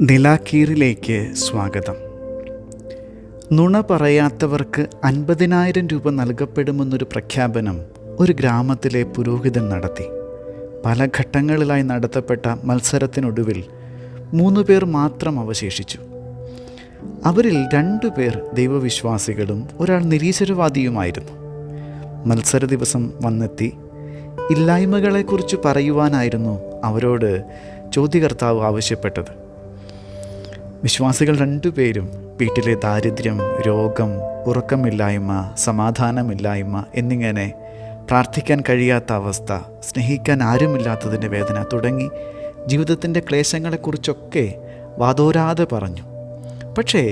നിലാക്കീറിലേക്ക് സ്വാഗതം. നുണ പറയാത്തവർക്ക് 50,000 രൂപ നൽകപ്പെടുമെന്നൊരു പ്രഖ്യാപനം ഒരു ഗ്രാമത്തിലെ പുരോഹിതൻ നടത്തി. പല ഘട്ടങ്ങളിലായി നടത്തപ്പെട്ട മത്സരത്തിനൊടുവിൽ 3 പേർ മാത്രം അവശേഷിച്ചു. അവരിൽ 2 പേർ ദൈവവിശ്വാസികളും ഒരാൾ നിരീശ്വരവാദിയുമായിരുന്നു. മത്സര ദിവസം വന്നെത്തി ഇല്ലായ്മകളെക്കുറിച്ച് പറയുവാനായിരുന്നു അവരോട് ചോദ്യകർത്താവ് ആവശ്യപ്പെട്ടത്. വിശ്വാസികൾ 2 പേരും വീട്ടിലെ ദാരിദ്ര്യം, രോഗം, ഉറക്കമില്ലായ്മ, സമാധാനമില്ലായ്മ എന്നിങ്ങനെ പ്രാർത്ഥിക്കാൻ കഴിയാത്ത അവസ്ഥ, സ്നേഹിക്കാൻ ആരുമില്ലാത്തതിൻ്റെ വേദന തുടങ്ങി ജീവിതത്തിൻ്റെ ക്ലേശങ്ങളെക്കുറിച്ചൊക്കെ വാതോരാതെ പറഞ്ഞു. പക്ഷേ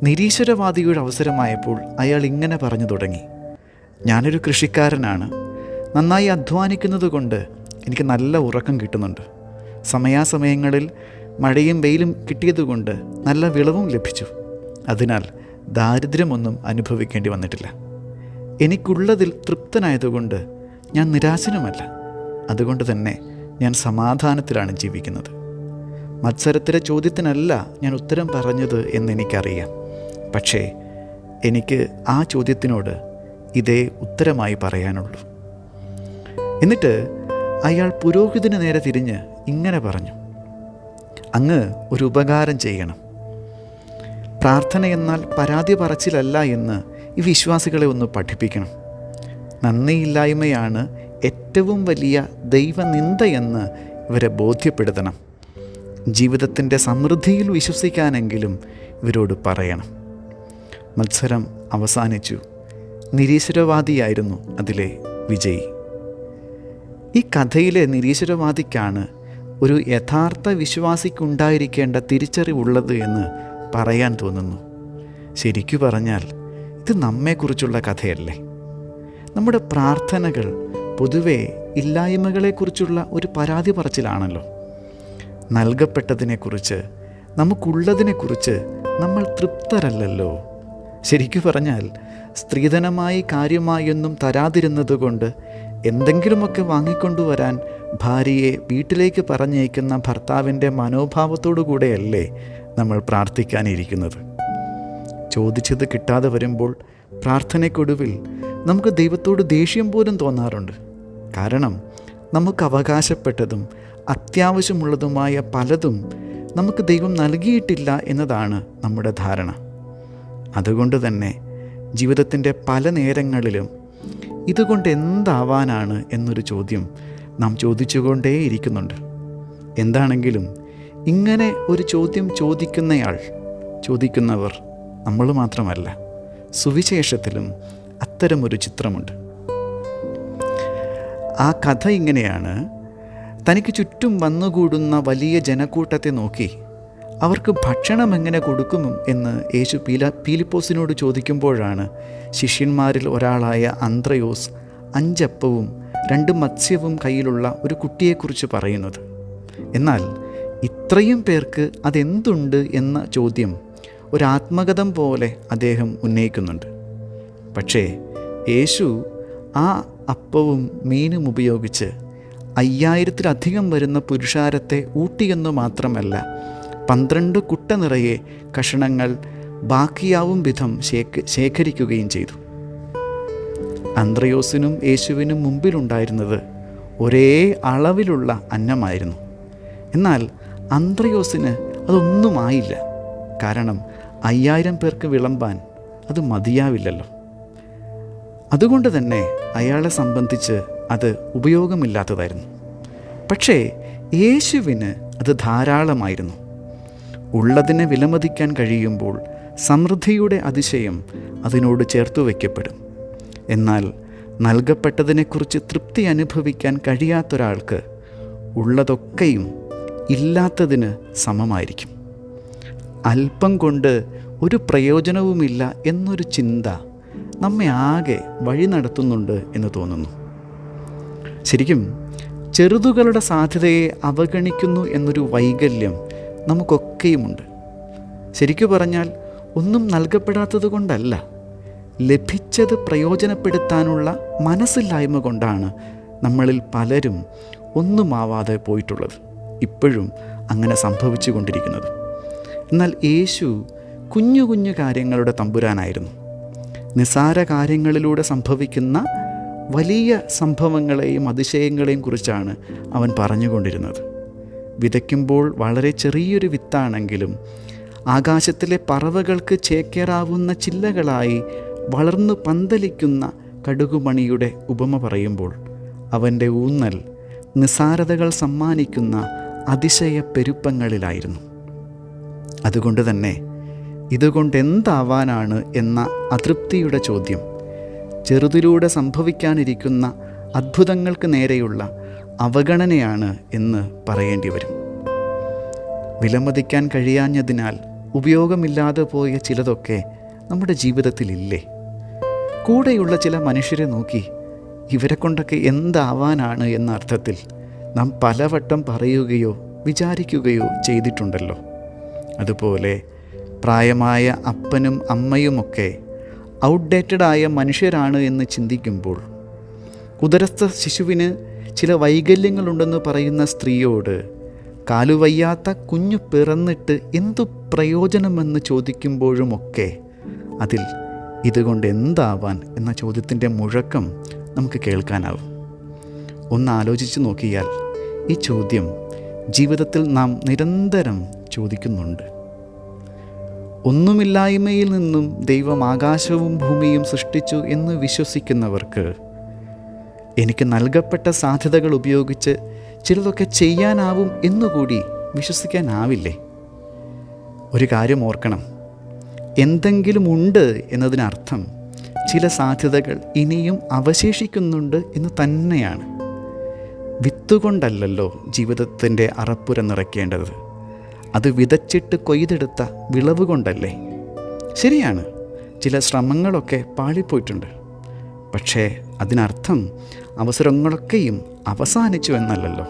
നിരീശ്വരവാദിയുടെ അവസരമായപ്പോൾ അയാൾ ഇങ്ങനെ പറഞ്ഞു തുടങ്ങി: ഞാനൊരു കൃഷിക്കാരനാണ്. നന്നായി അധ്വാനിക്കുന്നത് കൊണ്ട് എനിക്ക് നല്ല ഉറക്കം കിട്ടുന്നുണ്ട്. സമയാസമയങ്ങളിൽ മഴയും വെയിലും കിട്ടിയതുകൊണ്ട് നല്ല വിളവും ലഭിച്ചു. അതിനാൽ ദാരിദ്ര്യമൊന്നും അനുഭവിക്കേണ്ടി വന്നിട്ടില്ല. എനിക്കുള്ളതിൽ തൃപ്തനായതുകൊണ്ട് ഞാൻ നിരാശനുമല്ല. അതുകൊണ്ട് തന്നെ ഞാൻ സമാധാനത്തിലാണ് ജീവിക്കുന്നത്. മത്സരത്തിലെ ചോദ്യത്തിനല്ല ഞാൻ ഉത്തരം പറഞ്ഞത് എന്നെനിക്കറിയാം. പക്ഷേ എനിക്ക് ആ ചോദ്യത്തിനോട് ഇതേ ഉത്തരമായി പറയാനുള്ളൂ. എന്നിട്ട് അയാൾ പുരോഹിതന് നേരെ തിരിഞ്ഞ് ഇങ്ങനെ പറഞ്ഞു: അങ്ങ് ഒരു ഉപകാരം ചെയ്യണം. പ്രാർത്ഥന എന്നാൽ പരാതി പറച്ചിലല്ല എന്ന് ഈ വിശ്വാസികളെ ഒന്ന് പഠിപ്പിക്കണം. നന്ദിയില്ലായ്മയാണ് ഏറ്റവും വലിയ ദൈവനിന്ദയെന്ന് ഇവരെ ബോധ്യപ്പെടുത്തണം. ജീവിതത്തിൻ്റെ സമൃദ്ധിയിൽ വിശ്വസിക്കാനെങ്കിലും ഇവരോട് പറയണം. മത്സരം അവസാനിച്ചു. നിരീശ്വരവാദിയായിരുന്നു അതിലെ വിജയി. ഈ കഥയിലെ നിരീശ്വരവാദിക്കാണ് ഒരു യഥാർത്ഥ വിശ്വാസിക്കുണ്ടായിരിക്കേണ്ട തിരിച്ചറിവുള്ളത് എന്ന് പറയാൻ തോന്നുന്നു. ശരിക്കു പറഞ്ഞാൽ ഇത് നമ്മെക്കുറിച്ചുള്ള കഥയല്ലേ? നമ്മുടെ പ്രാർത്ഥനകൾ പൊതുവെ ഇല്ലായ്മകളെക്കുറിച്ചുള്ള ഒരു പരാതി പറച്ചിലാണല്ലോ. നൽകപ്പെട്ടതിനെക്കുറിച്ച്, നമുക്കുള്ളതിനെക്കുറിച്ച് നമ്മൾ തൃപ്തരല്ലല്ലോ. ശരിക്കു പറഞ്ഞാൽ സ്ത്രീധനമായി കാര്യമായൊന്നും തരാതിരുന്നത് കൊണ്ട് എന്തെങ്കിലുമൊക്കെ വാങ്ങിക്കൊണ്ടുവരാൻ ഭാര്യയെ വീട്ടിലേക്ക് പറഞ്ഞയക്കുന്ന ഭർത്താവിൻ്റെ മനോഭാവത്തോടു കൂടെയല്ലേ നമ്മൾ പ്രാർത്ഥിക്കാനിരിക്കുന്നത്. ചോദിച്ചത് കിട്ടാതെ വരുമ്പോൾ പ്രാർത്ഥനയ്ക്കൊടുവിൽ നമുക്ക് ദൈവത്തോട് ദേഷ്യം പോലും തോന്നാറുണ്ട്. കാരണം നമുക്ക് അവകാശപ്പെട്ടതും അത്യാവശ്യമുള്ളതുമായ പലതും നമുക്ക് ദൈവം നൽകിയിട്ടില്ല എന്നതാണ് നമ്മുടെ ധാരണ. അതുകൊണ്ട് തന്നെ ജീവിതത്തിൻ്റെ പല നേരങ്ങളിലും ഇതുകൊണ്ട് എന്താവാനാണ് എന്നൊരു ചോദ്യം നാം ചോദിച്ചുകൊണ്ടേയിരിക്കുന്നുണ്ട്. എന്താണെങ്കിലും ഇങ്ങനെ ഒരു ചോദ്യം ചോദിക്കുന്നവർ നമ്മൾ മാത്രമല്ല. സുവിശേഷത്തിലും അത്തരമൊരു ചിത്രമുണ്ട്. ആ കഥ ഇങ്ങനെയാണ്: തനിക്ക് ചുറ്റും വന്നുകൂടുന്ന വലിയ ജനക്കൂട്ടത്തെ നോക്കി അവർക്ക് ഭക്ഷണം എങ്ങനെ കൊടുക്കും എന്ന് യേശു പീലിപ്പോസിനോട് ചോദിക്കുമ്പോഴാണ് ശിഷ്യന്മാരിൽ ഒരാളായ അന്ത്രയോസ് 5 അപ്പവും 2 മത്സ്യവും കയ്യിലുള്ള ഒരു കുട്ടിയെക്കുറിച്ച് പറയുന്നത്. എന്നാൽ ഇത്രയും പേർക്ക് അതെന്തുണ്ട് എന്ന ചോദ്യം ഒരു ആത്മകഥം പോലെ അദ്ദേഹം ഉന്നയിക്കുന്നുണ്ട്. പക്ഷേ യേശു ആ അപ്പവും മീനും ഉപയോഗിച്ച് 5000-ലധികം വരുന്ന പുരുഷാരത്തെ ഊട്ടിയെന്നു മാത്രമല്ല 12 കുട്ട നിറയെ കഷണങ്ങൾ ബാക്കിയാവും വിധം ശേഖരിക്കുകയും ചെയ്തു. അന്ത്രയോസിനും യേശുവിനും മുമ്പിലുണ്ടായിരുന്നത് ഒരേ അളവിലുള്ള അന്നമായിരുന്നു. എന്നാൽ അന്ത്രയോസിന് അതൊന്നുമായില്ല. കാരണം 5000 പേർക്ക് വിളമ്പാൻ അത് മതിയാവില്ലല്ലോ. അതുകൊണ്ട് തന്നെ അയാളെ സംബന്ധിച്ച് അത് ഉപയോഗമില്ലാത്തതായിരുന്നു. പക്ഷേ യേശുവിന് അത് ധാരാളമായിരുന്നു. ഉള്ളതിനെ വിലമതിക്കാൻ കഴിയുമ്പോൾ സമൃദ്ധിയുടെ അതിശയം അതിനോട് ചേർത്തു വയ്ക്കപ്പെടും. എന്നാൽ നൽകപ്പെട്ടതിനെക്കുറിച്ച് തൃപ്തി അനുഭവിക്കാൻ കഴിയാത്തൊരാൾക്ക് ഉള്ളതൊക്കെയും ഇല്ലാത്തതിന് സമമായിരിക്കും. അല്പം കൊണ്ട് ഒരു പ്രയോജനവുമില്ല എന്നൊരു ചിന്ത നമ്മെ ആകെ വഴി നടത്തുന്നുണ്ട് എന്ന് തോന്നുന്നു. ശരിക്കും ചെറുതുകളുടെ സാധ്യതയെ അവഗണിക്കുന്നു എന്നൊരു വൈകല്യം നമുക്കൊക്കെയുമുണ്ട്. ശരിക്കു പറഞ്ഞാൽ ഒന്നും നൽകപ്പെടാത്തത് കൊണ്ടല്ല, ലഭിച്ചത് പ്രയോജനപ്പെടുത്താനുള്ള മനസ്സില്ലായ്മ കൊണ്ടാണ് നമ്മളിൽ പലരും ഒന്നുമാവാതെ പോയിട്ടുള്ളത്. ഇപ്പോഴും അങ്ങനെ സംഭവിച്ചു കൊണ്ടിരിക്കുന്നത്. എന്നാൽ യേശു കുഞ്ഞു കുഞ്ഞു കാര്യങ്ങളുടെ തമ്പുരാനായിരുന്നു. നിസാര കാര്യങ്ങളിലൂടെ സംഭവിക്കുന്ന വലിയ സംഭവങ്ങളെയും അതിശയങ്ങളെയും കുറിച്ചാണ് അവൻ പറഞ്ഞുകൊണ്ടിരുന്നത്. വിതയ്ക്കുമ്പോൾ വളരെ ചെറിയൊരു വിത്താണെങ്കിലും ആകാശത്തിലെ പറവകൾക്ക് ചേക്കേറാവുന്ന ചില്ലകളായി വളർന്നു പന്തലിക്കുന്ന കടുകുമണിയുടെ ഉപമ പറയുമ്പോൾ അവൻ്റെ ഊന്നൽ നിസാരതകൾ സമ്മാനിക്കുന്ന അതിശയ പെരുപ്പങ്ങളിലായിരുന്നു. അതുകൊണ്ട് തന്നെ ഇതുകൊണ്ടെന്താവാനാണ് എന്ന അതൃപ്തിയുടെ ചോദ്യം ചെറുതിലൂടെ സംഭവിക്കാനിരിക്കുന്ന അത്ഭുതങ്ങൾക്ക് നേരെയുള്ള അവഗണനയാണ് എന്ന് പറയേണ്ടി വരും. വിലമതിക്കാൻ കഴിയാഞ്ഞതിനാൽ ഉപയോഗമില്ലാതെ പോയ ചിലതൊക്കെ നമ്മുടെ ജീവിതത്തിലില്ലേ? കൂടെയുള്ള ചില മനുഷ്യരെ നോക്കി ഇവരെ കൊണ്ടൊക്കെ എന്താവാനാണ് എന്ന അർത്ഥത്തിൽ നാം പലവട്ടം പറയുകയോ വിചാരിക്കുകയോ ചെയ്തിട്ടുണ്ടല്ലോ. അതുപോലെ പ്രായമായ അപ്പനും അമ്മയുമൊക്കെ ഔട്ട്ഡേറ്റഡായ മനുഷ്യരാണ് എന്ന് ചിന്തിക്കുമ്പോൾ, ഉദരസ്ഥ ശിശുവിന് ചില വൈകല്യങ്ങളുണ്ടെന്ന് പറയുന്ന സ്ത്രീയോട് കാലുവയ്യാത്ത കുഞ്ഞു പിറന്നിട്ട് എന്തു പ്രയോജനമെന്ന് ചോദിക്കുമ്പോഴുമൊക്കെ അതിൽ ഇതുകൊണ്ട് എന്താവാൻ എന്ന ചോദ്യത്തിൻ്റെ മുഴക്കം നമുക്ക് കേൾക്കാനാവും. ഒന്ന് ആലോചിച്ച് നോക്കിയാൽ ഈ ചോദ്യം ജീവിതത്തിൽ നാം നിരന്തരം ചോദിക്കുന്നുണ്ട്. ഒന്നുമില്ലായ്മയിൽ നിന്നും ദൈവം ആകാശവും ഭൂമിയും സൃഷ്ടിച്ചു എന്ന് വിശ്വസിക്കുന്നവർക്ക് എനിക്ക് നൽകപ്പെട്ട സാധ്യതകൾ ഉപയോഗിച്ച് ചിലതൊക്കെ ചെയ്യാനാവും എന്നുകൂടി വിശ്വസിക്കാനാവില്ലേ? ഒരു കാര്യം ഓർക്കണം, എന്തെങ്കിലും ഉണ്ട് എന്നതിനർത്ഥം ചില സാധ്യതകൾ ഇനിയും അവശേഷിക്കുന്നുണ്ട് എന്ന് തന്നെയാണ്. വിത്തുകൊണ്ടല്ലല്ലോ ജീവിതത്തിൻ്റെ അറപ്പുര നിറയ്ക്കേണ്ടത്, അത് വിതച്ചിട്ട് കൊയ്തെടുത്ത വിളവ് കൊണ്ടല്ലേ. ശരിയാണ്, ചില ശ്രമങ്ങളൊക്കെ പാളിപ്പോയിട്ടുണ്ട്. പക്ഷേ അതിനർത്ഥം അവസരങ്ങളൊക്കെയും അവസാനിച്ചു എന്നല്ലല്ലോ.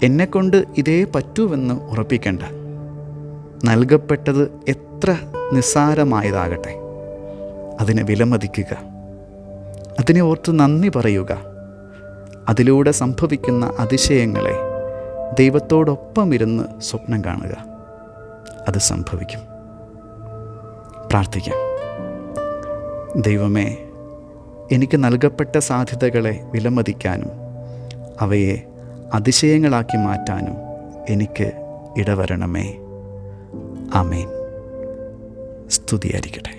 എന്നെക്കൊണ്ട് ഇതേ പറ്റൂവെന്ന് ഉറപ്പിക്കേണ്ട. നൽകപ്പെട്ടത് എത്ര നിസ്സാരമായതാകട്ടെ, അതിനെ വിലമതിക്കുക, അതിനെ ഓർത്ത് നന്ദി പറയുക. അതിലൂടെ സംഭവിക്കുന്ന അതിശയങ്ങളെ ദൈവത്തോടൊപ്പം ഇരുന്ന് സ്വപ്നം കാണുക. അത് സംഭവിക്കും. പ്രാർത്ഥിക്കാം. ദൈവമേ, എനിക്ക് നൽകപ്പെട്ട സാധ്യതകളെ വിലമതിക്കാനും അവയെ അതിശയങ്ങളാക്കി മാറ്റാനും എനിക്ക് ഇടവരണമേ. ആമേൻ. സ്തുതിയായിരിക്കട്ടെ.